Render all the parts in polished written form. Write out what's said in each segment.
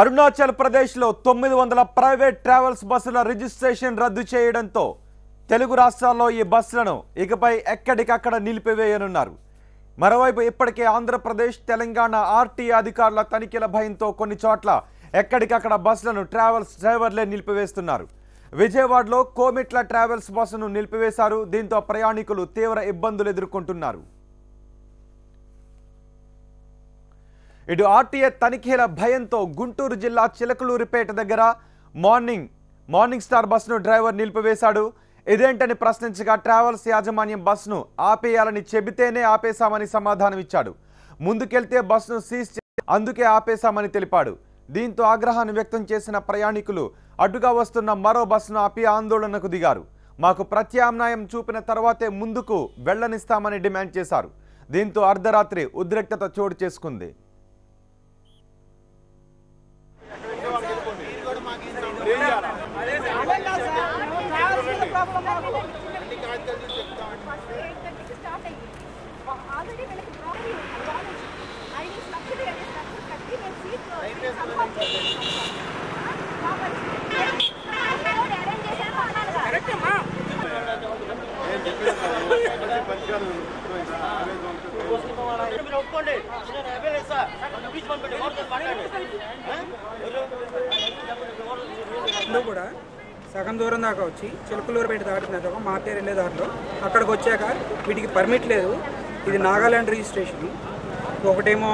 అరుణాచల్ ప్రదేశ్లో 900 private travels బస్సుల registration రద్దు చేయడంతో తెలుగు రాష్ట్రాల్లో ఈ బస్సులను ఇకపై ఎక్కడికక్కడ నిలిపివేయనున్నారు. మరోవైపు ఇప్పటికే ఆంధ్రప్రదేశ్, తెలంగాణ ఆర్టీఏ అధికారుల తనిఖీల భయంతో కొన్ని చోట్ల ఎక్కడికక్కడ బస్సులను ట్రావెల్స్ డ్రైవర్లే నిలిపివేస్తున్నారు. విజయవాడలో కోమిట్ల ట్రావెల్స్ బస్సును నిలిపివేశారు. దీంతో ప్రయాణికులు తీవ్ర ఇబ్బందులు ఎదుర్కొంటున్నారు. ఇటు ఆర్టీఏ తనిఖీల భయంతో గుంటూరు జిల్లా చిలకలూరిపేట దగ్గర మార్నింగ్ స్టార్ బస్సును డ్రైవర్ నిలిపివేశాడు. ఇదేంటని ప్రశ్నించగా ట్రావెల్స్ యాజమాన్యం బస్సును ఆపేయాలని చెబితేనే ఆపేశామని సమాధానం ఇచ్చాడు. ముందుకెళ్తే బస్సును సీజ్ చేసి అందుకే ఆపేశామని తెలిపాడు. దీంతో ఆగ్రహాన్ని వ్యక్తం చేసిన ప్రయాణికులు అడ్డుగా వస్తున్న మరో బస్సును ఆపి ఆందోళనకు దిగారు. మాకు ప్రత్యామ్నాయం చూపిన తర్వాతే ముందుకు వెళ్లనిస్తామని డిమాండ్ చేశారు. దీంతో అర్ధరాత్రి ఉద్రిక్తత చోటు చేసుకుంది. కూడా సగం దూరం దాకా వచ్చి చిలకలూరుపేట దాటిన తర్వాత మార్టేరు వెళ్ళే దారిలో అక్కడికి వచ్చాక వీటికి పర్మిట్ లేదు, ఇది నాగాలాండ్ రిజిస్ట్రేషన్, ఒకటేమో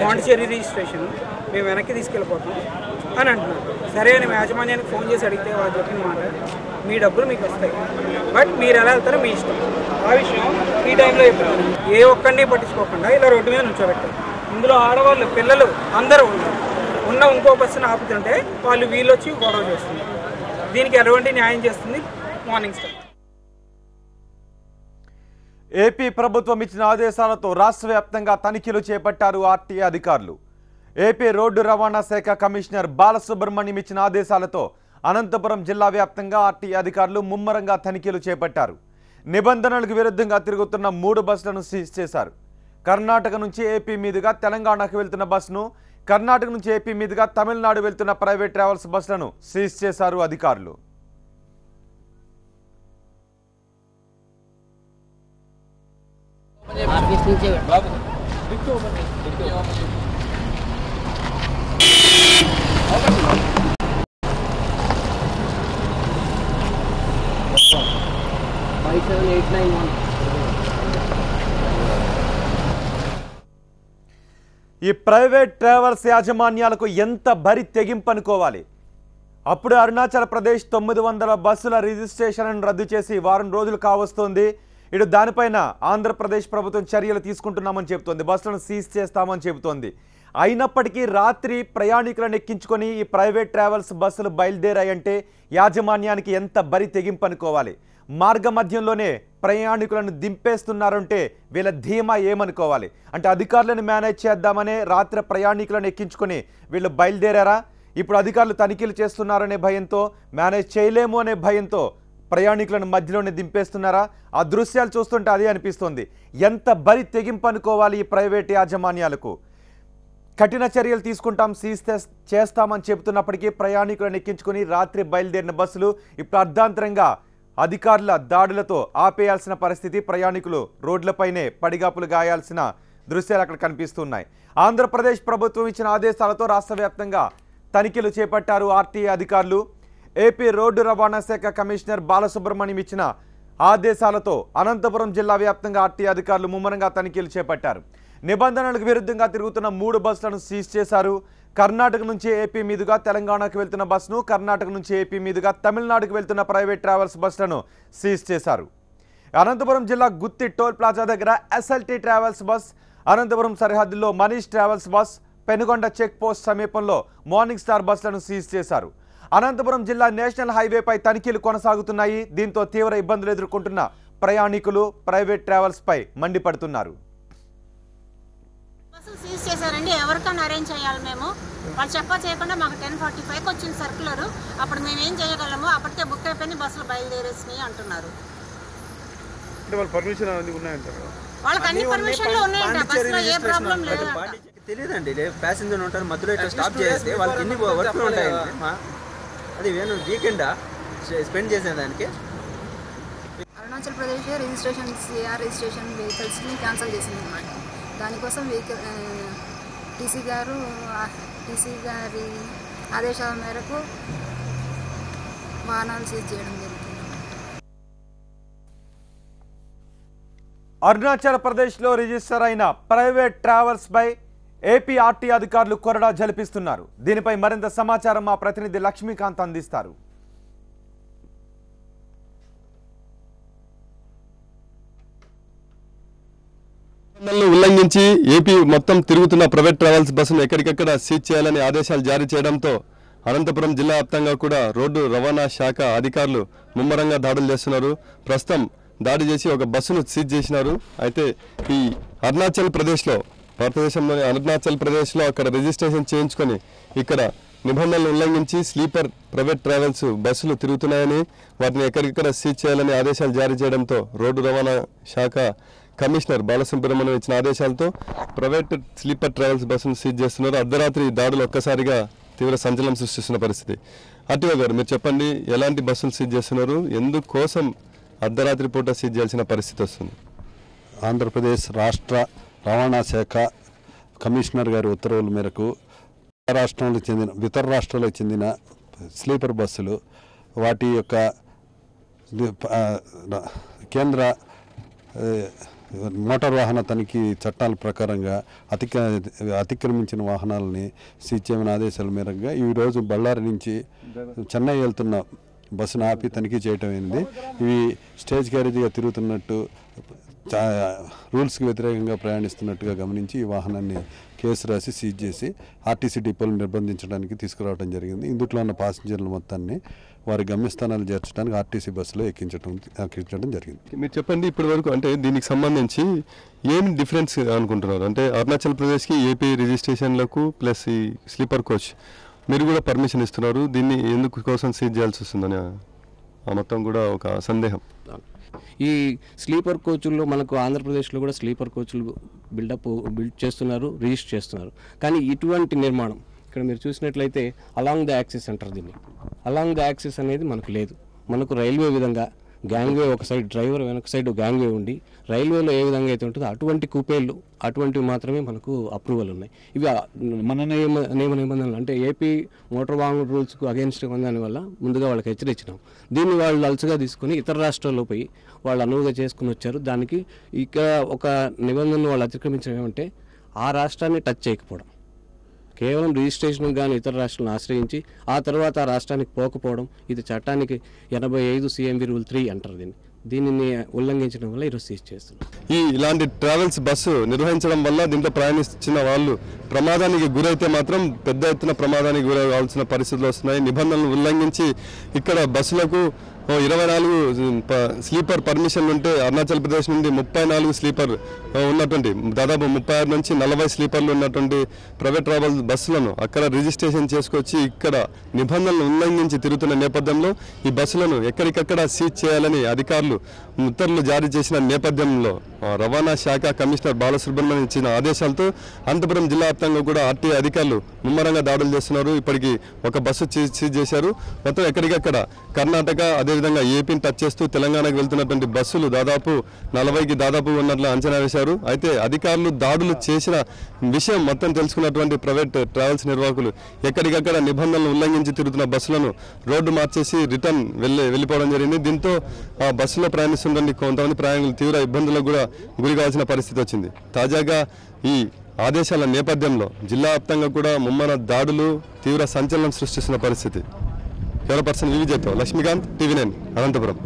పాండిచేరి రిజిస్ట్రేషన్, మేము వెనక్కి తీసుకెళ్ళిపోతాం అని అంటున్నారు. సరే అని యాజమాన్యానికి ఫోన్ చేసి అడిగితే వాళ్ళు చెప్పిన మాట, మీ డబ్బులు మీకు వస్తాయి, బట్ మీరు ఎలా వెళ్తారో మీ ఇష్టం. ఆ విషయం ఈ టైంలో చెప్పారు. ఏ ఒక్కడిని పట్టించుకోకుండా ఇలా రోడ్డు మీద నుంచోబెట్టారు. ఇందులో ఆడవాళ్ళు, పిల్లలు అందరూ ఉన్నారు. ఉన్న ఇంకో బస్సును ఆపుతుంటే వాళ్ళు వీళ్ళు వచ్చి గొడవ చేస్తున్నారు. దీనికి ఎటువంటి న్యాయం చేస్తుంది మార్నింగ్ స్టార్? ఏపీ ప్రభుత్వం ఇచ్చిన ఆదేశాలతో రాష్ట్ర వ్యాప్తంగా తనిఖీలు చేపట్టారు ఆర్టీఏ అధికారులు. ఏపీ రోడ్డు రవాణా శాఖ కమిషనర్ బాలసుబ్రహ్మణ్యం ఇచ్చిన ఆదేశాలతో అనంతపురం జిల్లా వ్యాప్తంగా ఆర్టీఏ అధికారులు ముమ్మరంగా తనిఖీలు చేపట్టారు. నిబంధనలకు విరుద్ధంగా తిరుగుతున్న 3 బస్సులను సీజ్ చేశారు. కర్ణాటక నుంచి ఏపీ మీదుగా తెలంగాణకు వెళ్తున్న బస్సును, కర్ణాటక నుంచి ఏపీ మీదుగా తమిళనాడు వెళ్తున్న ప్రైవేట్ ట్రావెల్స్ బస్సులను సీజ్ చేశారు అధికారులు. ఈ ప్రైవేట్ ట్రావెల్స్ యాజమాన్యాలకు ఎంత బరి తెగింపనుకోవాలి. అప్పుడు అరుణాచల్ ప్రదేశ్ 900 బస్సుల రిజిస్ట్రేషన్లను రద్దు చేసి వారం రోజులు కావస్తోంది. ఇటు దానిపైన ఆంధ్రప్రదేశ్ ప్రభుత్వం చర్యలు తీసుకుంటున్నామని చెబుతోంది, బస్సులను సీజ్ చేస్తామని చెబుతోంది. అయినప్పటికీ రాత్రి ప్రయాణికులను ఎక్కించుకొని ఈ ప్రైవేట్ ట్రావెల్స్ బస్సులు బయలుదేరాయంటే యాజమాన్యానికి ఎంత బరి తెగింపనుకోవాలి. మార్గ మధ్యంలోనే ప్రయాణికులను దింపేస్తున్నారంటే వీళ్ళ ధీమా ఏమనుకోవాలి. అంటే అధికారులను మేనేజ్ చేద్దామనే రాత్రి ప్రయాణికులను ఎక్కించుకొని వీళ్ళు బయలుదేరారా? ఇప్పుడు అధికారులు తనిఖీలు చేస్తున్నారనే భయంతో, మేనేజ్ చేయలేము అనే భయంతో ప్రయాణికులను మధ్యలోనే దింపేస్తున్నారా? ఆ దృశ్యాలు చూస్తుంటే అదే అనిపిస్తుంది. ఎంత బరి తెగింపనుకోవాలి ఈ ప్రైవేట్ యాజమాన్యాలకు. కఠిన చర్యలు తీసుకుంటాం, సీజ్ చేస్తామని చెబుతున్నప్పటికీ ప్రయాణికులను ఎక్కించుకొని రాత్రి బయలుదేరిన బస్సులు ఇప్పుడు అర్ధాంతరంగా అధికారుల దాడులతో ఆపేయాల్సిన పరిస్థితి. ప్రయాణికులు రోడ్లపైనే పడిగాపులు గాయాల్సిన దృశ్యాలు అక్కడ కనిపిస్తున్నాయి. ఆంధ్రప్రదేశ్ ప్రభుత్వం ఇచ్చిన ఆదేశాలతో రాష్ట్ర వ్యాప్తంగా తనిఖీలు చేపట్టారు ఆర్టీఏ అధికారులు. ఏపీ రోడ్డు రవాణా శాఖ కమిషనర్ బాలసుబ్రహ్మణ్యం ఇచ్చిన ఆదేశాలతో అనంతపురం జిల్లా వ్యాప్తంగా ఆర్టీఏ అధికారులు ముమ్మరంగా తనిఖీలు చేపట్టారు. నిబంధనలకు విరుద్ధంగా తిరుగుతున్న 3 బస్సులను సీజ్ చేశారు. కర్ణాటక నుంచి ఏపీ మీదుగా తెలంగాణకు వెళ్తున్న బస్సును, కర్ణాటక నుంచి ఏపీ మీదుగా తమిళనాడుకు వెళ్తున్న ప్రైవేట్ ట్రావెల్స్ బస్సులను సీజ్ చేశారు. అనంతపురం జిల్లా గుత్తి టోల్ ప్లాజా దగ్గర ఎస్ఎల్టీ ట్రావెల్స్ బస్, అనంతపురం సరిహద్దుల్లో Manish travels bus, Penukonda check post సమీపంలో మార్నింగ్ స్టార్ బస్సులను సీజ్ చేశారు. అనంతపురం జిల్లా నేషనల్ హైవేపై తనిఖీలు కొనసాగుతున్నాయి. దీంతో తీవ్ర ఇబ్బందులు ఎదుర్కొంటున్న ప్రయాణికులు ప్రైవేట్ ట్రావెల్స్ పై మండిపడుతున్నారు. సీజ్ చేశారండి, ఎవరికైనా అరేంజ్ చేయాలి. మేము వాళ్ళు చేయకుండా మాకు 10:45కి వచ్చింది సర్కులర్. అప్పుడు మేము ఏం చేయగలము? అప్పటికే బుక్ అయిపోయి బస్సులు బయలుదేరేసినాయి అంటున్నారు. అంటే వాళ్ళ పర్మిషన్ అన్ని ఉన్నాయంటారు. వాళ్ళకి అన్ని పర్మిషన్లు ఉన్నాయంట, బస్సులో ఏ ప్రాబ్లం లేదంట. తెలియదండి. ప్యాసింజర్ ఉంటారు మధ్యలో ఇట్లా స్టాప్ చేస్తే వాళ్ళకి ఎన్ని వర్క్లు ఉంటాయండి. అది వేణు వీకెండా స్పెండ్ చేసేదానికి. Arunachal Pradesh registration CR registration వెహికల్స్ని క్యాన్సిల్ చేసింది అన్నమాట. దానికోసం టీసీ గారి ఆదేశాల మేరకు వాహనాలు సీజ్ చేయడం జరుగుతుంది. అరుణాచల్ ప్రదేశ్లో రిజిస్టర్ అయిన ప్రైవేట్ ట్రావెల్స్ పై ఏపీఆర్టీ అధికారులు కొరడా జలిపిస్తున్నారు. దీనిపై మరింత సమాచారం మా ప్రతినిధి లక్ష్మీకాంత్ అందిస్తారు. ఉల్లంఘించి ఏపీ మొత్తం తిరుగుతున్న ప్రైవేట్ ట్రావెల్స్ బస్సును ఎక్కడికక్కడ సీజ్ చేయాలని ఆదేశాలు జారీ చేయడంతో అనంతపురం జిల్లా వ్యాప్తంగా కూడా రోడ్డు రవాణా శాఖ అధికారులు ముమ్మరంగా దాడులు చేస్తున్నారు. ప్రస్తుతం దాడి చేసి ఒక బస్సును సీజ్ చేసినారు. అయితే ఈ అరుణాచల్ ప్రదేశ్లో, భారతదేశంలోని అరుణాచల్ ప్రదేశ్లో అక్కడ రిజిస్ట్రేషన్ చేయించుకొని ఇక్కడ నిబంధనలు ఉల్లంఘించి స్లీపర్ ప్రైవేట్ ట్రావెల్స్ బస్సులు తిరుగుతున్నాయని వాటిని ఎక్కడికక్కడ సీజ్ చేయాలని ఆదేశాలు జారీ చేయడంతో రోడ్డు రవాణా శాఖ కమిషనర్ బాలసుబ్రహ్మణ్యం ఇచ్చిన ఆదేశాలతో ప్రైవేట్ స్లీపర్ ట్రావెల్స్ బస్సును సీజ్ చేస్తున్నారు. అర్ధరాత్రి దాడులు ఒక్కసారిగా తీవ్ర సంచలనం సృష్టిస్తున్న పరిస్థితి. ఆర్టీఓ గారు మీరు చెప్పండి, ఎలాంటి బస్సులు సీజ్ చేస్తున్నారు, ఎందుకోసం అర్ధరాత్రి పూట సీజ్ చేయాల్సిన పరిస్థితి వస్తుంది? ఆంధ్రప్రదేశ్ రాష్ట్ర రవాణా శాఖ కమిషనర్ గారి ఉత్తర్వుల మేరకు ఇతర రాష్ట్రాలకు చెందిన స్లీపర్ బస్సులు వాటి యొక్క కేంద్ర మోటార్ వాహన తనిఖీ చట్టాల ప్రకారంగా అతిక్రమించిన వాహనాలని సీజ్ చేయమని ఆదేశాల మేరగా ఈరోజు బళ్ళారి నుంచి చెన్నై వెళ్తున్న బస్సును ఆపి తనిఖీ చేయటం అయింది. ఇవి స్టేజ్ క్యారేజీగా తిరుగుతున్నట్టు, రూల్స్కి వ్యతిరేకంగా ప్రయాణిస్తున్నట్టుగా గమనించి ఈ వాహనాన్ని కేసు రాసి సీజ్ చేసి ఆర్టీసీ డిపోలు నిర్బంధించడానికి తీసుకురావడం జరిగింది. ఇందులో ఉన్న ప్యాసింజర్ల మొత్తాన్ని వారి గమ్యస్థానాలు చేర్చడానికి ఆర్టీసీ బస్సులో ఎక్కించడం జరిగింది. మీరు చెప్పండి, ఇప్పటి వరకు అంటే దీనికి సంబంధించి ఏం డిఫరెన్స్ అనుకుంటున్నారు? అంటే అరుణాచల్ ప్రదేశ్కి ఏపీ రిజిస్ట్రేషన్లకు ప్లస్ ఈ స్లీపర్ కోచ్ మీరు కూడా పర్మిషన్ ఇస్తున్నారు, దీన్ని ఎందుకు కోసం సీజ్ చేయాల్సి వస్తుందని మొత్తం కూడా ఒక సందేహం. ఈ స్లీపర్ కోచ్ల్లో మనకు ఆంధ్రప్రదేశ్లో కూడా స్లీపర్ కోచ్లు బిల్డ్ చేస్తున్నారు, రిజిస్టర్ చేస్తున్నారు. కానీ ఇటువంటి నిర్మాణం ఇక్కడ మీరు చూసినట్లయితే అలాంగ్ ద యాక్సిస్ అంటారు దీన్ని. అలాంగ్ ద యాక్సిస్ అనేది మనకు లేదు. మనకు రైల్వే విధంగా గ్యాంగ్వే ఒక సైడ్, డ్రైవర్ వెనక సైడ్ గ్యాంగ్వే ఉండి రైల్వేలో ఏ విధంగా అయితే ఉంటుందో అటువంటి కూపేళ్ళు అటువంటివి మాత్రమే మనకు అప్రూవల్ ఉన్నాయి. ఇవి మన నియమ నిబంధనలు అంటే ఏపీ మోటార్ వాహన రూల్స్కు అగేన్స్ట్ దానివల్ల ముందుగా వాళ్ళకి హెచ్చరించినాం. దీన్ని వాళ్ళు అలసగా తీసుకుని ఇతర రాష్ట్రాల్లో పోయి వాళ్ళు అనువుగా చేసుకుని వచ్చారు. దానికి ఇక్కడ ఒక నిబంధనలు వాళ్ళు అతిక్రమించడం ఏమంటే ఆ రాష్ట్రాన్ని టచ్ చేయకపోవడం, కేవలం రిజిస్ట్రేషన్ కానీ ఇతర రాష్ట్రాలను ఆశ్రయించి ఆ తర్వాత ఆ రాష్ట్రానికి పోకపోవడం, ఇది చట్టానికి 85 CMV రూల్ 3 అంటారు దీనిని ఉల్లంఘించడం వల్ల ఈరోజు సీజ్ చేస్తున్నారు. ఇలాంటి ట్రావెల్స్ బస్సు నిర్వహించడం వల్ల దీంట్లో ప్రయాణించిన వాళ్ళు ప్రమాదానికి గురైతే మాత్రం పెద్ద ఎత్తున ప్రమాదానికి గురవలసిన పరిస్థితులు వస్తున్నాయి. నిబంధనలు ఉల్లంఘించి ఇక్కడ బస్సులకు 24 స్లీపర్ పర్మిషన్ ఉంటే అరుణాచల్ ప్రదేశ్ నుండి 34 స్లీపర్ ఉన్నటువంటి దాదాపు 36 నుంచి 40 స్లీపర్లు ఉన్నటువంటి ప్రైవేట్ ట్రావెల్ బస్సులను అక్కడ రిజిస్ట్రేషన్ చేసుకొచ్చి ఇక్కడ నిబంధనలు ఉల్లంఘించి తిరుగుతున్న నేపథ్యంలో ఈ బస్సులను ఎక్కడికక్కడ సీజ్ చేయాలని అధికారులు ఉత్తర్వులు జారీ చేసిన నేపథ్యంలో రవాణా శాఖ కమిషనర్ బాలసుబ్రహ్మణ్యం ఇచ్చిన ఆదేశాలతో అనంతపురం జిల్లా వ్యాప్తంగా కూడా ఆర్టీఐ అధికారులు ముమ్మరంగా దాడులు చేస్తున్నారు. ఇప్పటికీ ఒక బస్సు సీజ్ చేశారు. మొత్తం ఎక్కడికక్కడ కర్ణాటక అదేవిధంగా ఏపీని టచ్ చేస్తూ తెలంగాణకు వెళ్తున్నటువంటి బస్సులు దాదాపు 40కి దాదాపు ఉన్నట్లు అంచనా వేశారు. అయితే అధికారులు దాడులు చేసిన విషయం మొత్తం తెలుసుకున్నటువంటి ప్రైవేట్ ట్రావెల్స్ నిర్వాహకులు ఎక్కడికక్కడ నిబంధనలు ఉల్లంఘించి తిరుగుతున్న బస్సులను రోడ్డు మార్చేసి రిటర్న్ వెళ్ళిపోవడం జరిగింది. దీంతో ఆ బస్సులో ప్రయాణిస్తున్నటువంటి కొంతమంది ప్రయాణికులు తీవ్ర ఇబ్బందులకు కూడా గురి కావాల్సిన పరిస్థితి వచ్చింది. తాజాగా ఈ ఆదేశాల నేపథ్యంలో జిల్లా వ్యాప్తంగా కూడా ముమ్మర దాడులు తీవ్ర సంచలనం సృష్టిస్తున్న పరిస్థితి. కెమెరా పర్సన్ విజయ్తో లక్ష్మీకాంత్, TV9 అనంతపురం.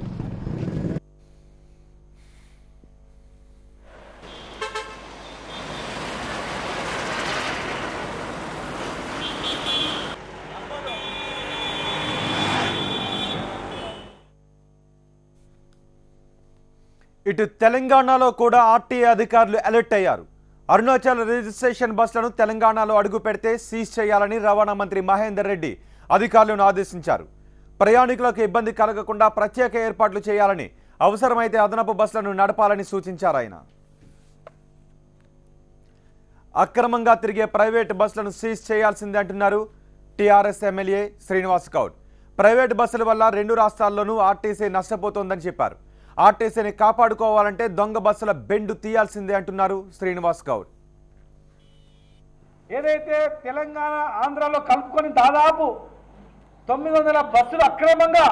ఇటు తెలంగాణలో కూడా ఆర్టీఏ అధికారులు అలర్ట్ అయ్యారు. అరుణాచల్ రిజిస్ట్రేషన్ బస్సులను తెలంగాణలో అడుగు పెడితే సీజ్ చేయాలని రవాణా మంత్రి మహేందర్ రెడ్డి అధికారులను ఆదేశించారు. ప్రయాణికులకు ఇబ్బంది కలగకుండా ప్రత్యేక ఏర్పాట్లు చేయాలని, అవసరమైతే అదనపు బస్సులను నడపాలని సూచించారు ఆయన. అక్రమంగా తిరిగే ప్రైవేటు బస్సులను సీజ్ చేయాల్సిందే అంటున్నారు TRS MLA Srinivas Goud. Private బస్సుల వల్ల 2 రాష్ట్రాల్లోనూ ఆర్టీసీ నష్టపోతోందని చెప్పారు. ఆర్టీసీని కాపాడుకోవాలంటే దొంగ బస్సుల బెండు తీయాల్సిందే అంటున్నారు శ్రీనివాస్ గౌడ్. ఏదైతే తెలంగాణ ఆంధ్రాలో కలుపుకొని దాదాపు 900 బస్సులు అక్రమంగా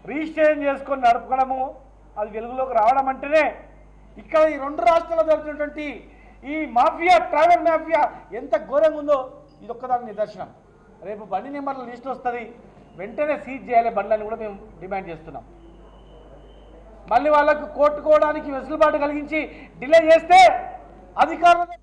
రిజిస్ట్రేషన్ చేసుకొని నడపడము, అది వెలుగులోకి రావడం అంటేనే ఇక్కడ ఈ 2 రాష్ట్రాల్లో జరుగుతున్నటువంటి ఈ మాఫియా, ట్రావెల్ మాఫియా ఎంత ఘోరంగా ఉందో ఇది ఒక్కదాని నిదర్శనం. రేపు బండి నెంబర్ల లిస్ట్ వస్తుంది, వెంటనే సీజ్ చేయాలి బండ్లని కూడా మేము డిమాండ్ చేస్తున్నాం. మళ్ళీ వాళ్ళకు కోట్టుకోవడానికి వెసులుబాటు కలిగించి డిలే చేస్తే అధికారులు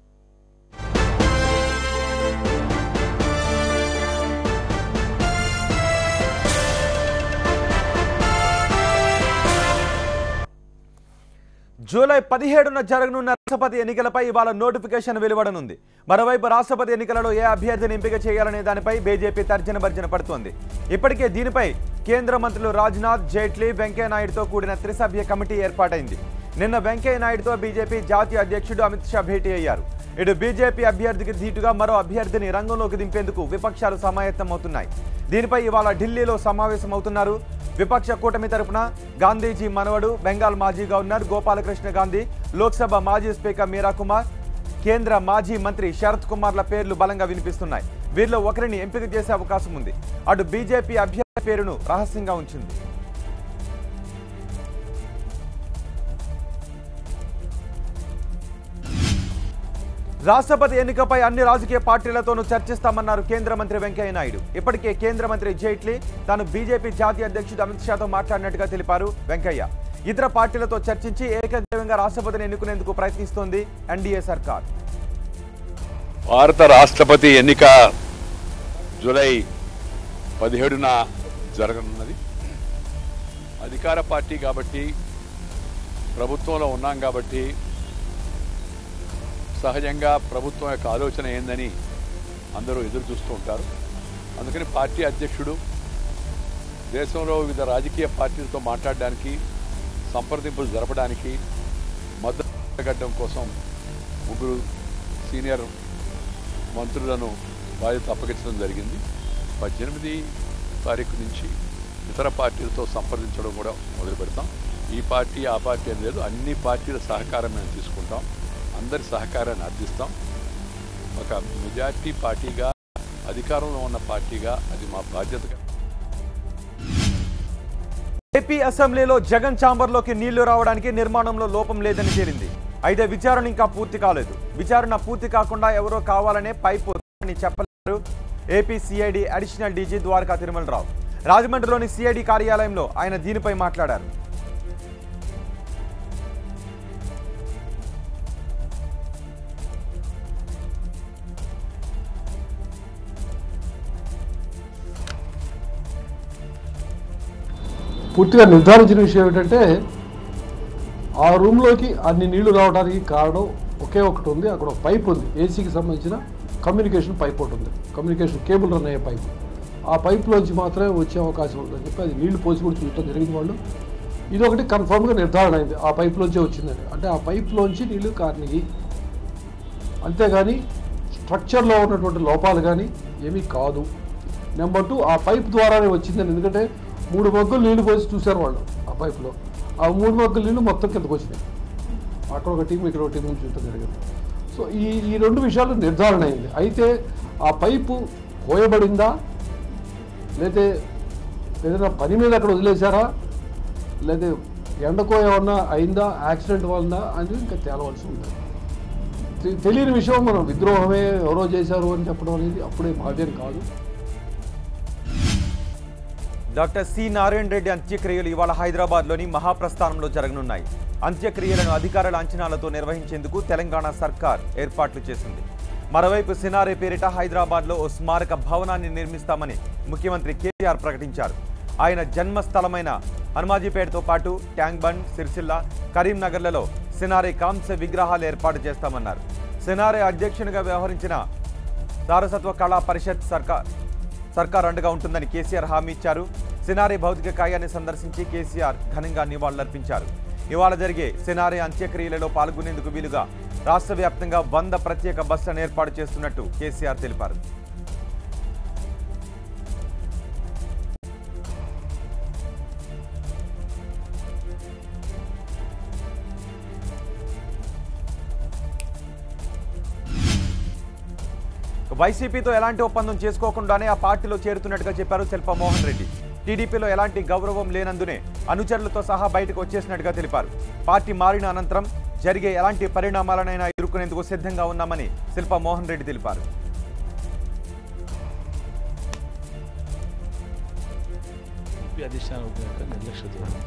జూలై 17న జరగనున్న రాష్ట్రపతి ఎన్నికలపై ఇవాళ నోటిఫికేషన్ వెలువడనుంది. మరోవైపు రాష్ట్రపతి ఎన్నికలలో ఏ అభ్యర్థిని ఎంపిక చేయాలనే దానిపై బీజేపీ తర్జన భర్జన పడుతోంది. ఇప్పటికే దీనిపై కేంద్ర మంత్రులు రాజ్నాథ్, జైట్లీ, వెంకయ్యనాయుడుతో కూడిన త్రిసభ్య కమిటీ ఏర్పాటైంది. నిన్న వెంకయ్యనాయుడుతో బీజేపీ జాతీయ అధ్యక్షుడు అమిత్ షా భేటీ అయ్యారు. ఇటు బీజేపీ అభ్యర్థికి ధీటుగా మరో అభ్యర్థిని రంగంలోకి దింపేందుకు విపక్షాలు సమాయత్తమవుతున్నాయి. దీనిపై ఇవాళ ఢిల్లీలో సమావేశమవుతున్నారు. విపక్ష కూటమి తరపున గాంధీజీ మనవడు, బెంగాల్ మాజీ గవర్నర్ గోపాలకృష్ణ గాంధీ, లోక్సభ మాజీ స్పీకర్ మీరా కుమార్, కేంద్ర మాజీ మంత్రి శరత్ కుమార్ల పేర్లు బలంగా వినిపిస్తున్నాయి. వీరిలో ఒకరిని ఎంపిక చేసే అవకాశం ఉంది. అటు బీజేపీ అభ్యర్థి పేరును రహస్యంగా ఉంచింది. రాష్ట్రపతి ఎన్నికపై అన్ని రాజకీయ పార్టీలతోనూ చర్చిస్తామన్నారు కేంద్ర మంత్రి వెంకయ్యనాయుడు. ఇప్పటికే కేంద్ర మంత్రి జైట్లీ తాను బీజేపీ జాతీయ అధ్యక్షుడు అమిత్ షాతో మాట్లాడినట్టుగా తెలిపారు వెంకయ్య. ఇతర పార్టీలతో చర్చించి ఏకగ్రీవంగా రాష్ట్రపతిని ఎన్నుకునేందుకు ప్రయత్నిస్తోంది ఎన్డీఏ సర్కార్. భారత రాష్ట్రపతి ఎన్నిక జూలై 17న జరగనున్నది. అధికార పార్టీ కాబట్టి, ప్రభుత్వంలో ఉన్నాం కాబట్టి సహజంగా ప్రభుత్వం యొక్క ఆలోచన ఏందని అందరూ ఎదురు చూస్తూ ఉంటారు. అందుకని పార్టీ అధ్యక్షుడు దేశంలో వివిధ రాజకీయ పార్టీలతో మాట్లాడడానికి, సంప్రదింపులు జరపడానికి, మద్దతు గడ్డం కోసం 3 సీనియర్ మంత్రులను బాధ్యత అప్పగించడం జరిగింది. 18 తారీఖు నుంచి ఇతర పార్టీలతో సంప్రదించడం కూడా మొదలు పెడతాం. ఈ పార్టీ ఆ పార్టీ అని లేదు, అన్ని పార్టీల సహకారం మేము తీసుకుంటాం. అందరి సహకారాన్ని అర్థిస్తాం. ఒక మెజార్టీ పార్టీగా, అధికారంలో ఉన్న పార్టీగా అది మా బాధ్యతగా. ఏపీ అసెంబ్లీలో జగన్ ఛాంబర్లోకి నీళ్లు రావడానికి నిర్మాణంలో లోపం లేదని తేలింది. అయితే విచారణ ఇంకా పూర్తి కాలేదు. విచారణ పూర్తి కాకుండా ఎవరో కావాలనే పైపు అని చెప్పలేరు AP CID additional DG Dwaraka Tirumalarao. రాజమండ్రిలోని సిఐడి కార్యాలయంలో ఆయన దీనిపై మాట్లాడారు. పూర్తిగా నిర్ధారించిన విషయం ఏంటంటే ఆ రూమ్లోకి అన్ని నీళ్లు రావడానికి కారణం ఒకే ఒకటి ఉంది. అక్కడ ఒక పైప్ ఉంది, ఏసీకి సంబంధించిన కమ్యూనికేషన్ పైప్ ఒకటి ఉంది, కమ్యూనికేషన్ కేబుల్ రన్ అయ్యే పైప్. ఆ పైప్లోంచి మాత్రమే వచ్చే అవకాశం ఉందని చెప్పి అది నీళ్లు పోసి కూడా చూడటం జరిగింది వాళ్ళు. ఇది ఒకటి కన్ఫర్మ్గా నిర్ధారణ అయింది, ఆ పైప్లోంచే వచ్చిందని. అంటే ఆ పైప్లోంచి నీళ్లు కారినాయి, అంతేగాని స్ట్రక్చర్లో ఉన్నటువంటి లోపాలు కానీ ఏమీ కాదు. నెంబర్ 2, ఆ పైప్ ద్వారానే వచ్చిందని. ఎందుకంటే 3 మగ్గులు నీళ్లు పోసి చూశారు వాళ్ళు ఆ పైప్లో. ఆ 3 మగ్గులు నీళ్లు మొత్తం కిందకు వచ్చినాయి. అక్కడ ఒక టీం, ఇక్కడ ఒక టీం చూడటం జరిగింది. సో ఈ 2 విషయాలు నిర్ధారణ అయింది. అయితే ఆ పైపు కోయబడిందా, లేదా ఏదైనా పని మీద అక్కడ వదిలేశారా, లేదా ఎండకో ఏమన్నా అయిందా, యాక్సిడెంట్ వలన అని ఇంకా తేలవలసి ఉంది. తెలియని విషయం మనం విద్రోహమే ఎవరో చేశారు అని చెప్పడం అనేది అప్పుడే భావ్యం కాదు. డాక్టర్ సి నారాయణ రెడ్డి అంత్యక్రియలు ఇవాళ హైదరాబాద్లోని మహాప్రస్థానంలో జరగనున్నాయి. అంత్యక్రియలను అధికారుల అంచనాలతో నిర్వహించేందుకు తెలంగాణ సర్కార్ ఏర్పాట్లు చేసింది. మరోవైపు సినారే పేరిట హైదరాబాద్లో ఓ స్మారక భవనాన్ని నిర్మిస్తామని ముఖ్యమంత్రి కేసీఆర్ ప్రకటించారు. ఆయన జన్మస్థలమైన హనుమాజీపేటతో పాటు ట్యాంక్ బండ్, సిరిసిల్ల, కరీంనగర్లలో సినారే కాంస్య విగ్రహాలు ఏర్పాటు చేస్తామన్నారు. సినారే అధ్యక్షునిగా వ్యవహరించిన సారస్వత కళా పరిషత్ సర్కార్ అండగా ఉంటుందని కేసీఆర్ హామీ ఇచ్చారు. సినారే భౌతిక కాయాన్ని సందర్శించి కేసీఆర్ ఘనంగా నివాళులర్పించారు. ఇవాళ జరిగే సినారి అంత్యక్రియలలో పాల్గొనేందుకు వీలుగా రాష్ట్ర వ్యాప్తంగా 100 ప్రత్యేక బస్సులను ఏర్పాటు చేస్తున్నట్టు కేసీఆర్ తెలిపారు. వైసీపీతో ఎలాంటి ఒప్పందం చేసుకోకుండానే ఆ పార్టీలో చేరుతున్నట్టుగా చెప్పారు శిల్పా మోహన్ రెడ్డి. టీడీపీలో ఎలాంటి గౌరవం లేనందునే అనుచరులతో సహా బయటకు వచ్చేసినట్టుగా తెలిపారు. పార్టీ మారిన అనంతరం జరిగే ఎలాంటి పరిణామాలనైనా ఎదుర్కొనేందుకు సిద్ధంగా ఉన్నామని శిల్పా మోహన్ రెడ్డి తెలిపారు. నిర్లక్ష్య ధోరణి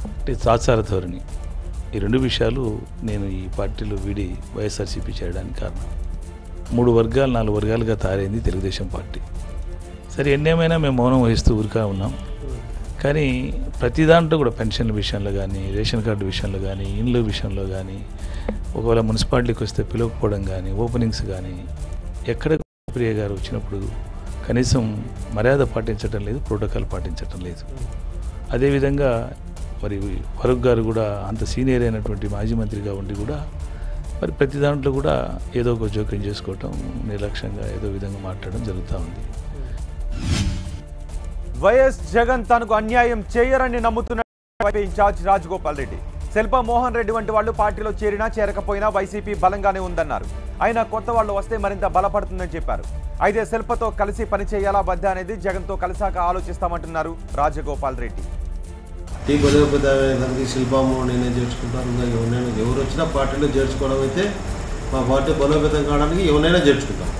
అంటే తాత్సార ధోరణి, ఈ రెండు విషయాలు నేను ఈ పార్టీలో వీడి వైఎస్ఆర్సీపీ చేయడానికి కారణం. 3 వర్గాలు 4 వర్గాలుగా తయారైంది తెలుగుదేశం పార్టీ. సరే ఎన్నేమైనా మేము మౌనం వహిస్తూ ఊరికా ఉన్నాం. కానీ ప్రతి దాంట్లో కూడా పెన్షన్ల విషయంలో కానీ, రేషన్ కార్డు విషయంలో కానీ, ఇండ్ల విషయంలో కానీ, ఒకవేళ మున్సిపాలిటీకి వస్తే పిలవకపోవడం కానీ, ఓపెనింగ్స్ కానీ, ఎక్కడ ప్రియ గారు వచ్చినప్పుడు కనీసం మర్యాద పాటించడం లేదు, ప్రోటోకాల్ పాటించడం లేదు. అదేవిధంగా మరి ఫరూక్ గారు కూడా అంత సీనియర్ అయినటువంటి మాజీ మంత్రిగా ఉండి కూడా మరి ప్రతి దాంట్లో కూడా ఏదో ఒక జోక్యం చేసుకోవటం, నిర్లక్ష్యంగా ఏదో విధంగా మాట్లాడడం జరుగుతూ ఉంది. వైఎస్ జగన్ తనకు అన్యాయం చేయరని నమ్ముతున్న ఇన్ఛార్జ్ రాజగోపాల్ రెడ్డి, శిల్పా మోహన్ రెడ్డి వంటి వాళ్ళు పార్టీలో చేరినా చేరకపోయినా వైసీపీ బలంగానే ఉందన్నారు. అయినా కొత్త వాళ్ళు వస్తే మరింత బలపడుతుందని చెప్పారు. అయితే శిల్పతో కలిసి పనిచేయాలా వద్దా అనేది జగన్తో కలిసాక ఆలోచిస్తామంటున్నారు రాజగోపాల్ రెడ్డి. టీ బలోపేతానికి శిల్పము నేనే చేర్చుకుంటాను. ఇంకా ఎవరు వచ్చినా పార్టీలో చేర్చుకోవడం అయితే మా పార్టీ బలోపేతం కావడానికి ఎవరైనా చేర్చుకుంటాం.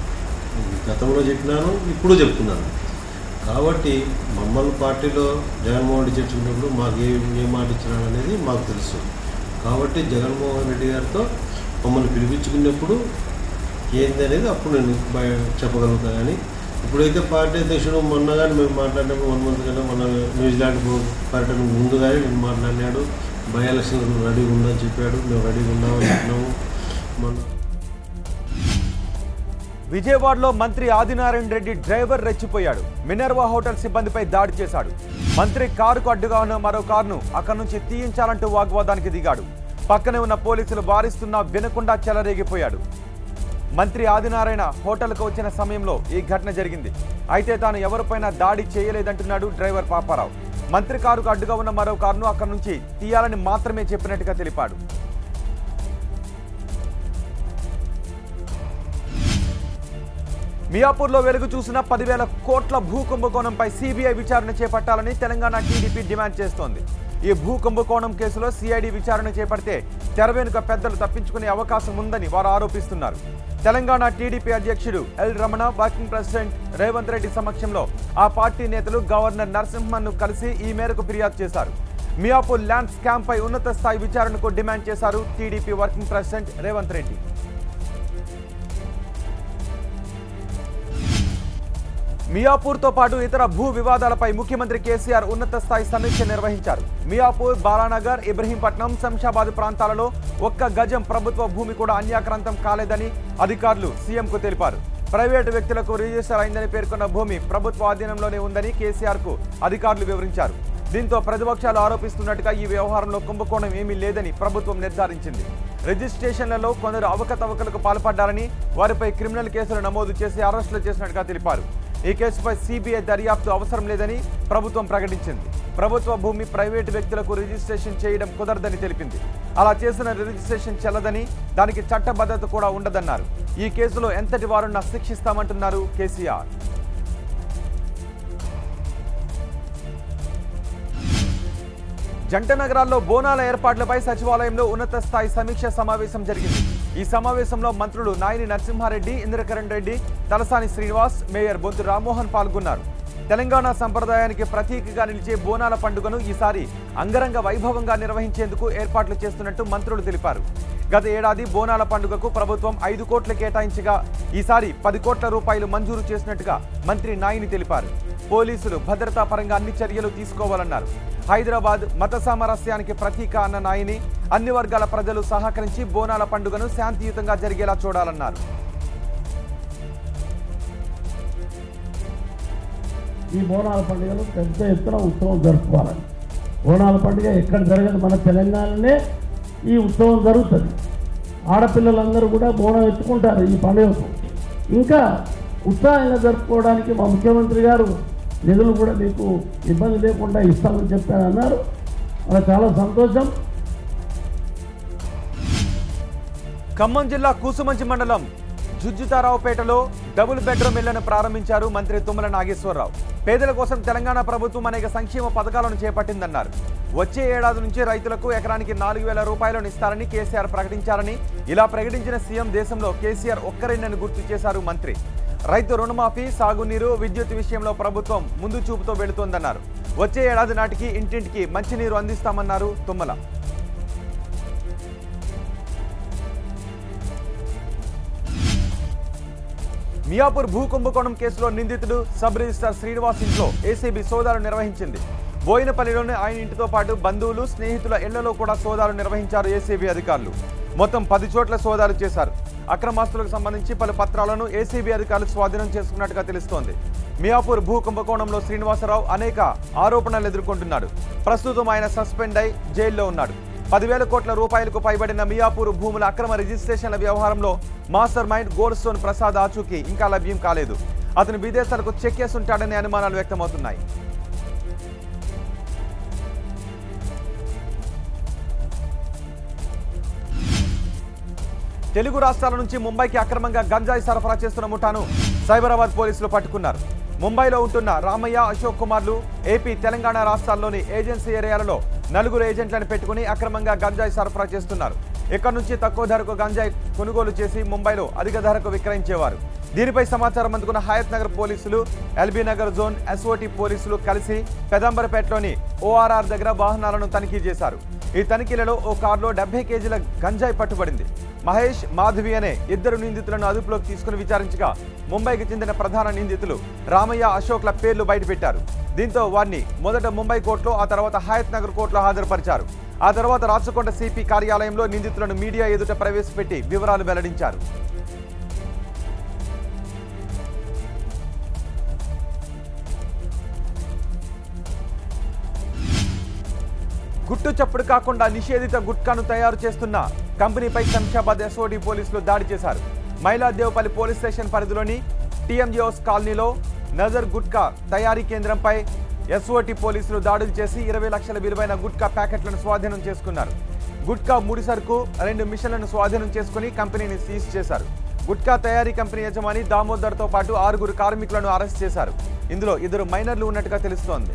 గతంలో చెప్పినాను, ఇప్పుడు చెప్తున్నాను. కాబట్టి మమ్మల్ని పార్టీలో జగన్మోహన్ రెడ్డి చేర్చుకున్నప్పుడు మాకు ఏ మాట ఇచ్చినాడు అనేది మాకు తెలుసు. కాబట్టి జగన్మోహన్ రెడ్డి గారితో మమ్మల్ని పిలిపించుకున్నప్పుడు ఏంది అనేది అప్పుడు నేను చెప్పగలుగుతాను. కానీ ఇప్పుడైతే పార్టీ అధ్యక్షుడు మొన్న కానీ మేము మాట్లాడినప్పుడు 1 month కానీ మన న్యూజిలాండ్ పర్యటన ముందు కానీ నేను మాట్లాడినాడు. బై ఎలక్షన్ రెడీగా ఉందని చెప్పాడు. మేము రెడీగా ఉన్నామని చెప్పినాము. మొన్న విజయవాడలో మంత్రి ఆదినారాయణ రెడ్డి డ్రైవర్ రెచ్చిపోయాడు. మినర్వా హోటల్ సిబ్బందిపై దాడి చేశాడు. మంత్రి కారుకు అడ్డుగా ఉన్న మరో కారును అక్కడి నుంచి తీయించాలంటూ వాగ్వాదానికి దిగాడు. పక్కనే ఉన్న పోలీసులు వారిస్తున్నా వినకుండా చెలరేగిపోయాడు. మంత్రి ఆదినారాయణ హోటల్కు వచ్చిన సమయంలో ఈ ఘటన జరిగింది. అయితే తాను ఎవరిపైనా దాడి చేయలేదంటున్నాడు డ్రైవర్ పాపారావు. మంత్రి కారుకు అడ్డుగా ఉన్న మరో కారును అక్కడి నుంచి తీయాలని మాత్రమే చెప్పినట్టుగా తెలిపాడు. మియాపూర్లో వెలుగు చూసిన 10,000 కోట్ల భూ కుంభకోణంపై సిబిఐ విచారణ చేపట్టాలని తెలంగాణ టీడీపీ డిమాండ్ చేస్తోంది. ఈ భూ కుంభకోణం కేసులో సిఐడి విచారణ చేపడితే తెర వెనుక పెద్దలు తప్పించుకునే అవకాశం ఉందని వారు ఆరోపిస్తున్నారు. తెలంగాణ టీడీపీ అధ్యక్షుడు L Ramana, working president Revanth Reddy సమక్షంలో ఆ పార్టీ నేతలు గవర్నర్ నరసింహన్ను కలిసి ఈ మేరకు ఫిర్యాదు చేశారు. మియాపూర్ ల్యాండ్ స్కామ్ పై ఉన్నత స్థాయి విచారణకు డిమాండ్ చేశారు TDP working president Revanth Reddy. మియాపూర్తో పాటు ఇతర భూ వివాదాలపై ముఖ్యమంత్రి కేసీఆర్ ఉన్నత స్థాయి సమీక్ష నిర్వహించారు. మియాపూర్, బాలానగర్, ఇబ్రహీంపట్నం, శంషాబాద్ ప్రాంతాలలో ఒక్క గజం ప్రభుత్వ భూమి కూడా అన్యాక్రాంతం కాలేదని అధికారులు సీఎంకు తెలిపారు. ప్రైవేటు వ్యక్తులకు రిజిస్టర్ అయిందని పేర్కొన్న భూమి ప్రభుత్వ ఆధీనంలోనే ఉందని కేసీఆర్కు అధికారులు వివరించారు. దీంతో ప్రతిపక్షాలు ఆరోపిస్తున్నట్టుగా ఈ వ్యవహారంలో కుంభకోణం ఏమీ లేదని ప్రభుత్వం నిర్ధారించింది. రిజిస్ట్రేషన్లలో కొందరు అవకతవకలకు పాల్పడ్డారని, వారిపై క్రిమినల్ కేసులు నమోదు చేసి అరెస్టులు చేసినట్టుగా తెలిపారు. ఈ కేసుపై సిబిఐ దర్యాప్తు అవసరం లేదని ప్రభుత్వం ప్రకటించింది. ప్రభుత్వ భూమి ప్రైవేటు వ్యక్తులకు రిజిస్ట్రేషన్ చేయడం కుదరదని తెలిపింది. అలా చేసిన రిజిస్ట్రేషన్ చెల్లదని, దానికి చట్టబద్ధత కూడా ఉండదన్నారు. ఈ కేసులో ఎంతటి వారున్నా శిక్షిస్తామంటున్నారు కేసీఆర్. జంట నగరాల్లో బోనాల ఏర్పాట్లపై సచివాలయంలో ఉన్నత స్థాయి సమీక్ష సమావేశం జరిగింది. ఈ సమావేశంలో మంత్రులు నాయిని నరసింహారెడ్డి, ఇంద్రకరణ్ రెడ్డి, తలసాని శ్రీనివాస్, మేయర్ బొంతు రామ్మోహన్ పాల్గొన్నారు. తెలంగాణ సంప్రదాయానికి ప్రతీకగా నిలిచే బోనాల పండుగను ఈసారి అంగరంగ వైభవంగా నిర్వహించేందుకు ఏర్పాట్లు చేస్తున్నట్టు మంత్రులు తెలిపారు. గత ఏడాది బోనాల పండుగకు ప్రభుత్వం 5 కోట్లు కేటాయించగా ఈసారి 10 కోట్ల రూపాయలు మంజూరు చేసినట్టుగా మంత్రి నాయిని తెలిపారు. పోలీసులు భద్రతా పరంగా అన్ని చర్యలు తీసుకోవాలన్నారు. హైదరాబాద్ మత సామరస్యానికి ప్రతీక అన్న నాయిని అన్ని వర్గాల ప్రజలు సహకరించి బోనాల పండుగను శాంతియుతంగా జరిగేలా చూడాలన్నారు. ఈ బోనాల పండుగను పెద్ద ఎత్తున ఉత్సవం జరుపుకోవాలని బోనాల పండుగ ఎక్కడ జరగదు, మన తెలంగాణలోనే ఈ ఉత్సవం జరుగుతుంది. ఆడపిల్లలందరూ కూడా బోనం ఎత్తుకుంటారు ఈ పండుగకు. ఇంకా ఉత్సాహంగా జరుపుకోవడానికి మా ముఖ్యమంత్రి గారు నిధులు కూడా మీకు ఇబ్బంది లేకుండా ఇస్తామని చెప్పారన్నారు. అలా చాలా సంతోషం. ఖమ్మం జిల్లా కూసుమంచి మండలం జుజ్జుతారావుపేటలో డబుల్ బెడ్రూమ్ ఇళ్లను ప్రారంభించారు మంత్రి తుమ్మల నాగేశ్వరరావు. పేదల కోసం తెలంగాణ ప్రభుత్వం అనేక సంక్షేమ పథకాలను చేపట్టిందన్నారు. వచ్చే ఏడాది నుంచి రైతులకు ఎకరానికి 4,000 రూపాయలను ఇస్తారని కేసీఆర్ ప్రకటించారని, ఇలా ప్రకటించిన సీఎం దేశంలో కేసీఆర్ ఒక్కరేనని గుర్తు చేశారు మంత్రి. రైతు రుణమాఫీ, సాగునీరు, విద్యుత్ విషయంలో ప్రభుత్వం ముందు చూపుతో వెళుతోందన్నారు. వచ్చే ఏడాది నాటికి ఇంటింటికి మంచినీరు అందిస్తామన్నారు తుమ్మల. మియాపూర్ భూ కుంభకోణం కేసులో నిందితుడు సబ్ రిజిస్ట్రార్ శ్రీనివాస్ ఇంట్లో ఏసీబీ సోదాలు నిర్వహించింది. బోయినపల్లిలోని ఆయన ఇంటితో పాటు బంధువులు, స్నేహితుల ఇళ్లలో కూడా సోదాలు నిర్వహించారు ఏసీబీ అధికారులు. మొత్తం 10 చోట్ల సోదాలు చేశారు. అక్రమాస్తులకు సంబంధించి పలు పత్రాలను ఏసీబీ అధికారులు స్వాధీనం చేసుకున్నట్టుగా తెలుస్తోంది. మియాపూర్ భూ కుంభకోణంలో శ్రీనివాసరావు అనేక ఆరోపణలు ఎదుర్కొంటున్నాడు. ప్రస్తుతం ఆయన సస్పెండ్ అయి జైల్లో ఉన్నాడు. 10,000 కోట్ల రూపాయలకు పైబడిన మియాపూర్ భూముల అక్రమ రిజిస్ట్రేషన్ల వ్యవహారంలో master mind gold stone Prasad ఆచూకీ ఇంకా లభ్యం కాలేదు. అతను విదేశాలకు చెక్ చేసి ఉంటాడనే అనుమానాలు వ్యక్తమవుతున్నాయి. తెలుగు రాష్ట్రాల నుంచి ముంబైకి అక్రమంగా గంజాయి సరఫరా చేస్తున్న ముఠాను సైబరాబాద్ పోలీసులు పట్టుకున్నారు. ముంబైలో ఉంటున్న రామయ్య, అశోక్ కుమార్లు ఏపీ, తెలంగాణ రాష్ట్రాల్లోని ఏజెన్సీ ఏరియాలలో 4 ఏజెంట్లను పెట్టుకుని అక్రమంగా గంజాయి సరఫరా చేస్తున్నారు. ఇక్కడ నుంచి తక్కువ ధరకు గంజాయి కొనుగోలు చేసి ముంబైలో అధిక ధరకు విక్రయించేవారు. దీనిపై సమాచారం అందుకున్న హయత్ నగర్ పోలీసులు, ఎల్బీ నగర్ జోన్ ఎస్ఓటీ పోలీసులు కలిసి పెదంబరపేటలోని ఓఆర్ఆర్ దగ్గర వాహనాలను తనిఖీ చేశారు. ఈ తనిఖీలలో ఓ కారులో 70 కేజీల గంజాయి పట్టుబడింది. మహేష్, మాధవి అనే 2 నిందితులను అదుపులోకి తీసుకుని విచారించగా ముంబైకి చెందిన ప్రధాన నిందితులు రామయ్య, అశోక్ల పేర్లు బయటపెట్టారు. దీంతో వారిని మొదట ముంబై కోర్టులో, ఆ తర్వాత హయత్ నగర్ కోర్టులో హాజరుపరిచారు. ఆ తర్వాత రాచకొండ సిపి కార్యాలయంలో నిందితులను మీడియా ఎదుట ప్రవేశపెట్టి వివరాలు వెల్లడించారు. గుట్టు చప్పుడు కాకుండా నిషేధిత గుట్కాను తయారు చేస్తున్న కంపెనీపై శంషాబాద్ ఎస్ఓటీ పోలీసులు దాడి చేశారు. మైలాదేవపల్లి పోలీస్ స్టేషన్ పరిధిలోని టీఎంజీఓస్ కాలనీలో నజర్ గుట్కా తయారీ కేంద్రంపై ఎస్ఓటీ పోలీసులు దాడులు చేసి 20 లక్షల విలువైన గుట్కా ప్యాకెట్లను స్వాధీనం చేసుకున్నారు. గుట్కా ముడి సరుకు 2 మిషన్లను స్వాధీనం చేసుకుని కంపెనీని సీజ్ చేశారు. గుట్కా తయారీ కంపెనీ యజమాని దామోదర్తో పాటు 6 కార్మికులను అరెస్ట్ చేశారు. ఇందులో 2 మైనర్లు ఉన్నట్టుగా తెలుస్తోంది.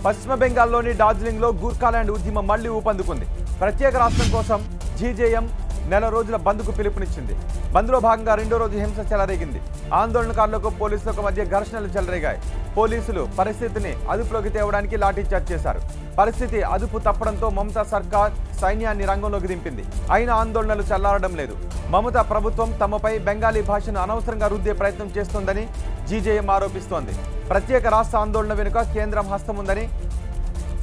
పశ్చిమ బెంగాల్లోని డార్జిలింగ్లో గూర్ఖాలాండ్ ఉద్యమం మళ్లీ ఊపందుకుంది. ప్రత్యేక రాష్ట్రం కోసం జీజేఎం నెల రోజుల బంద్కు పిలుపునిచ్చింది. బంద్లో భాగంగా 2వ రోజు హింస చెలరేగింది. ఆందోళనకారులకు పోలీసులకు మధ్య ఘర్షణలు చెలరేగాయి. పోలీసులు పరిస్థితిని అదుపులోకి తేవడానికి లాఠీచార్జ్ చేశారు. పరిస్థితి అదుపు తప్పడంతో మమతా సర్కార్ సైన్యాన్ని రంగంలోకి దింపింది. అయినా ఆందోళనలు చల్లారడం లేదు. మమతా ప్రభుత్వం తమపై బెంగాలీ భాషను అనవసరంగా రుద్దే ప్రయత్నం చేస్తోందని జీజేఎం ఆరోపిస్తోంది. ప్రత్యేక రాష్ట్ర ఆందోళన వెనుక కేంద్రం హస్తం ఉందని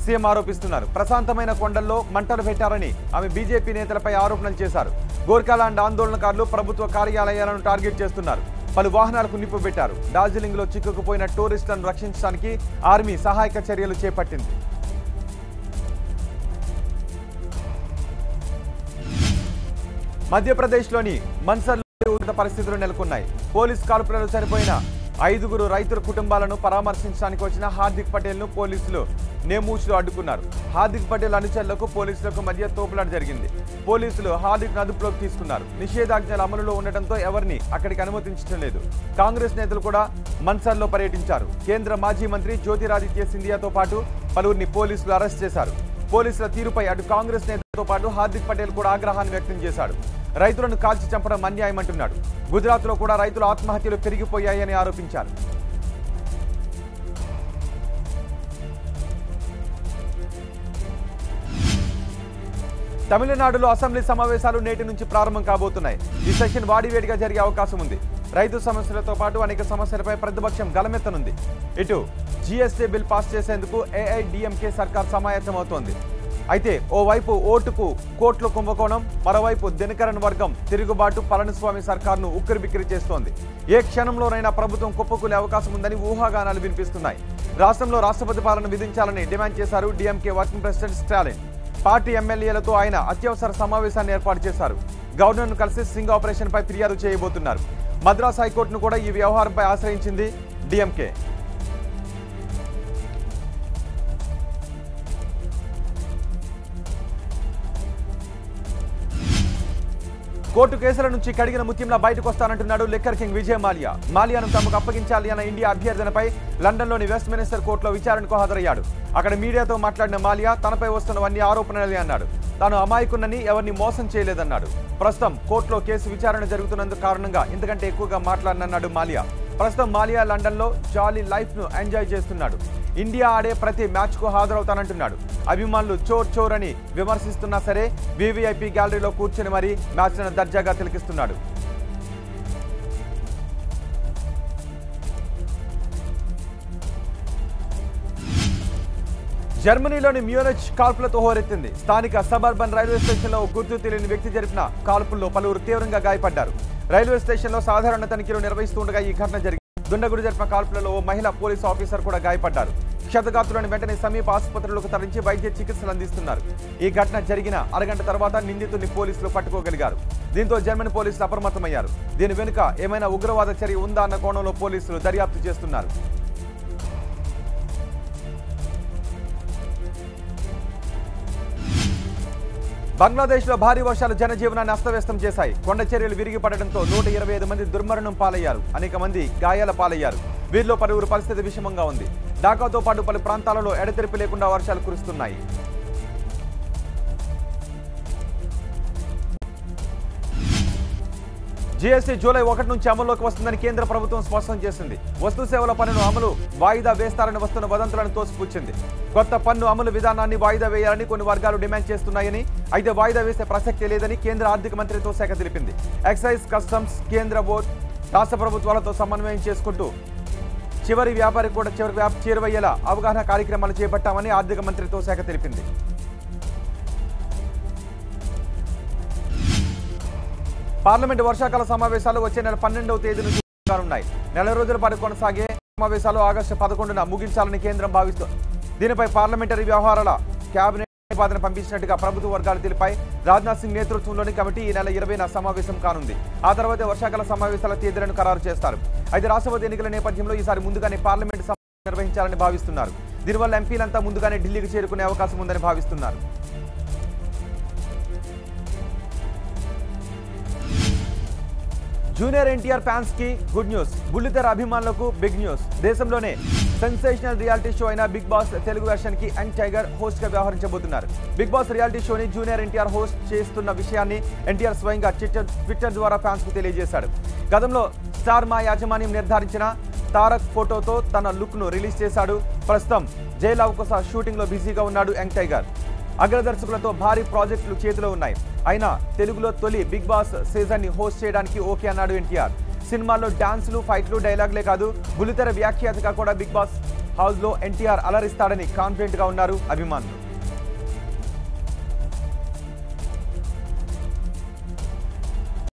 సీఎం ఆరోపిస్తున్నారు. ప్రశాంతమైన కొండల్లో మంటలు పెట్టారని ఆమె బీజేపీ నేతలపై ఆరోపణలు చేశారు. గోర్ఖాలాండ్ ఆందోళనకారులు ప్రభుత్వ కార్యాలయాలను టార్గెట్ చేస్తున్నారు. పలు వాహనాలకు నిప్పు పెట్టారు. డార్జిలింగ్లో చిక్కుకుపోయిన టూరిస్టులను రక్షించడానికి ఆర్మీ సహాయక చర్యలు చేపట్టింది. మధ్యప్రదేశ్లోని మన్సర్లో పరిస్థితులు నెలకొన్నాయి. పోలీస్ కాల్పులలో చనిపోయిన 5 రైతుల కుటుంబాలను పరామర్శించడానికి వచ్చిన హార్దిక్ పటేల్ను పోలీసులు నేమూచ్లో అడ్డుకున్నారు. హార్దిక్ పటేల్ అనుచరులకు పోలీసులకు మధ్య తోపులాట జరిగింది. పోలీసులు హార్దిక్ అదుపులోకి తీసుకున్నారు. నిషేధాజ్ఞలు అమలులో ఉండటంతో ఎవరిని అక్కడికి అనుమతించడం లేదు. కాంగ్రెస్ నేతలు కూడా మన్సర్లో పర్యటించారు. కేంద్ర మాజీ మంత్రి జ్యోతిరాదిత్య సింధియాతో పాటు పలువురిని పోలీసులు అరెస్ట్ చేశారు. పోలీసుల తీరుపై అటు కాంగ్రెస్ నేతలతో పాటు హార్దిక్ పటేల్ కూడా ఆగ్రహాన్ని వ్యక్తం చేశాడు. రైతులను కాల్చి చంపడం అన్యాయమంటున్నాడు. గుజరాత్లో కూడా రైతుల ఆత్మహత్యలు పెరిగిపోయాయని ఆరోపించారు. తమిళనాడులో అసెంబ్లీ సమావేశాలు నేటి నుంచి ప్రారంభం కాబోతున్నాయి. ఈ సెషన్ వాడివేడిగా జరిగే అవకాశం ఉంది. రైతు సమస్యలతో పాటు అనేక సమస్యలపై ప్రతిపక్షం గలమెత్తనుంది. ఇటు జీఎస్టీ బిల్ పాస్ చేసేందుకు ఏఐడిఎంకే సర్కార్ సమాయత్తమవుతోంది. అయితే ఓవైపు ఓటుకు కోట్ల కుంభకోణం, మరోవైపు దినకరన్ వర్గం తిరుగుబాటు పళనిస్వామి సర్కార్ను ఉక్కిరిబిక్కిరి చేస్తోంది. ఏ క్షణంలోనైనా ప్రభుత్వం కుప్పకూలే అవకాశం ఉందని ఊహాగానాలు వినిపిస్తున్నాయి. రాష్ట్రంలో రాష్ట్రపతి పాలన విధించాలని డిమాండ్ చేశారు DMK working president Stalin. Party ఎమ్మెల్యేలతో ఆయన అత్యవసర సమావేశాన్ని ఏర్పాటు చేశారు. గవర్నర్ను కలిసి స్టింగ్ ఆపరేషన్పై ఫిర్యాదు చేయబోతున్నారు. మద్రాస్ హైకోర్టును కూడా ఈ వ్యవహారంపై ఆశ్రయించింది డీఎంకే. కోర్టు కేసుల నుంచి కడిగిన ముత్యంలా బయటకు వస్తానంటున్నాడు లిక్కర్ కింగ్ విజయ్ మాల్యా. మాల్యాను తమకు అప్పగించాలి అన్న ఇండియా అభ్యర్థనపై లండన్లోని వెస్ట్ మినిస్టర్ కోర్టులో విచారణకు హాజరయ్యాడు. అక్కడ మీడియాతో మాట్లాడిన మాల్యా తనపై వస్తున్నవన్నీ ఆరోపణలే అన్నాడు. తాను అమాయకున్నని ఎవరిని మోసం చేయలేదన్నాడు. ప్రస్తుతం కోర్టులో కేసు విచారణ జరుగుతున్నందుకు కారణంగా ఇంతకంటే ఎక్కువగా మాట్లాడనన్నాడు మాల్యా. ప్రస్తుతం మాల్యా లండన్లో జాలీ లైఫ్ను ఎంజాయ్ చేస్తున్నాడు. ఇండియా ఆడే ప్రతి మ్యాచ్కు హాజరవుతానంటున్నాడు. అభిమానులు చోర్ చోర్ అని విమర్శిస్తున్నా సరే వివిఐపి గ్యాలరీలో కూర్చొని మరీ మ్యాచ్లను దర్జాగా తిలకిస్తున్నాడు. జర్మనీలోని మ్యూనిచ్ కాల్పులతో హోరెత్తింది. స్థానిక సబర్బన్ రైల్వే స్టేషన్లో గుర్తు తెలియని వ్యక్తి జరిపిన కాల్పుల్లో పలువురు తీవ్రంగా గాయపడ్డారు. రైల్వే స్టేషన్లో సాధారణ తనిఖీలు నిర్వహిస్తుండగా ఈ ఘటన జరిగింది. దుండగుడు జరిపిన కాల్పులలో ఓ మహిళా పోలీసు ఆఫీసర్ కూడా గాయపడ్డారు. క్షతగాత్రులను వెంటనే సమీప ఆసుపత్రులకు తరలించి వైద్య చికిత్సలు అందిస్తున్నారు. ఈ ఘటన జరిగిన అరగంట తర్వాత నిందితుడిని పోలీసులు పట్టుకోగలిగారు. దీంతో జర్మన్ పోలీసులు అప్రమత్తమయ్యారు. దీని వెనుక ఏమైనా ఉగ్రవాద చర్య ఉందా అన్న కోణంలో పోలీసులు దర్యాప్తు చేస్తున్నారు. బంగ్లాదేశ్లో భారీ వర్షాలు జనజీవనాన్ని అస్తవ్యస్తం చేశాయి. కొండ చర్యలు విరిగి పడడంతో 125 మంది దుర్మరణం పాలయ్యారు. అనేక మంది గాయాల పాలయ్యారు. వీరిలో పలువురు పరిస్థితి విషమంగా ఉంది. ఢాకాతో పాటు పలు ప్రాంతాలలో ఎడతెరిపి లేకుండా వర్షాలు కురుస్తున్నాయి. జీఎస్టీ జూలై 1 నుంచి అమల్లోకి వస్తుందని కేంద్ర ప్రభుత్వం స్పష్టం చేసింది. వస్తు సేవల పన్నును అమలు వాయిదా వేస్తారని వస్తున్న వదంతులను తోసిపుచ్చింది. కొత్త పన్ను అమలు విధానాన్ని వాయిదా వేయాలని కొన్ని వర్గాలు డిమాండ్ చేస్తున్నాయని, అయితే వాయిదా వేసే ప్రసక్తి లేదని కేంద్ర ఆర్థిక మంత్రిత్వ శాఖ తెలిపింది. ఎక్సైజ్, కస్టమ్స్, కేంద్ర బోర్డు, రాష్ట్ర ప్రభుత్వాలతో సమన్వయం చేసుకుంటూ చివరి వ్యాపారికి కూడా చేరువయ్యేలా అవగాహన కార్యక్రమాలు చేపట్టామని ఆర్థిక మంత్రిత్వ శాఖ తెలిపింది. పార్లమెంటు వర్షాకాల సమావేశాలు వచ్చే నెల 12వ తేదీ నుంచి కానున్నాయి. నెల రోజుల పాటు కొనసాగే సమావేశాలు ఆగస్టు 11న ముగించాలని కేంద్రం భావిస్తోంది. దీనిపై పార్లమెంటరీ వ్యవహారాల కేబినెట్ ప్రతిపాదన పంపించినట్టుగా ప్రభుత్వ వర్గాలు తెలిపాయి. రాజ్నాథ్ సింగ్ నేతృత్వంలోని కమిటీ ఈ నెల 20న సమావేశం కానుంది. ఆ తర్వాత వర్షాకాల సమావేశాల తేదీలను ఖరారు చేస్తారు. అయితే రాష్ట్రపతి ఎన్నికల నేపథ్యంలో ఈసారి ముందుగానే పార్లమెంటు సమావేశం నిర్వహించాలని భావిస్తున్నారు. దీనివల్ల ఎంపీలంతా ముందుగానే ఢిల్లీకి చేరుకునే అవకాశం ఉందని భావిస్తున్నారు. జూనియర్ ఎన్టీఆర్ ఫ్యాన్స్ కి గుడ్ న్యూస్. బుల్లితెర అభిమానులకు బిగ్ న్యూస్. దేశంలోనే సెన్సేషనల్ రియాలిటీ షో అయిన బిగ్ బాస్ తెలుగు వెర్షన్ కి యంగ్ టైగర్ హోస్ట్ గా వ్యవహరించబోతున్నారు. బిగ్ బాస్ రియాలిటీ షోని జూనియర్ ఎన్టీఆర్ హోస్ట్ చేస్తున్న విషయాన్ని ఎన్టీఆర్ స్వయంగా ట్విట్టర్ ద్వారా ఫ్యాన్స్ కు తెలియజేశాడు. గతంలో స్టార్ మా యాజమాన్యం నిర్ధారించిన తారక్ ఫోటోతో తన లుక్ ను రిలీజ్ చేశాడు. ప్రస్తుతం జైల్ అవకాశ షూటింగ్ లో బిజీగా ఉన్నాడు యంగ్ టైగర్. అగ్రదర్శకులతో భారీ ప్రాజెక్టులు చేతిలో ఉన్నాయి. అయినా తెలుగులో తొలి బిగ్ బాస్ సీజన్ ని హోస్ట్ చేయడానికి ఓకే అన్నాడు ఎన్టీఆర్. సినిమాల్లో డాన్సులు, ఫైట్లు, డైలాగులే కాదు బుల్లితెర వ్యాఖ్యాతగా కూడా బిగ్ బాస్ హౌస్ లో ఎన్టీఆర్ అలరిస్తాడని కాన్ఫిడెంట్ గా ఉన్నారు అభిమానులు.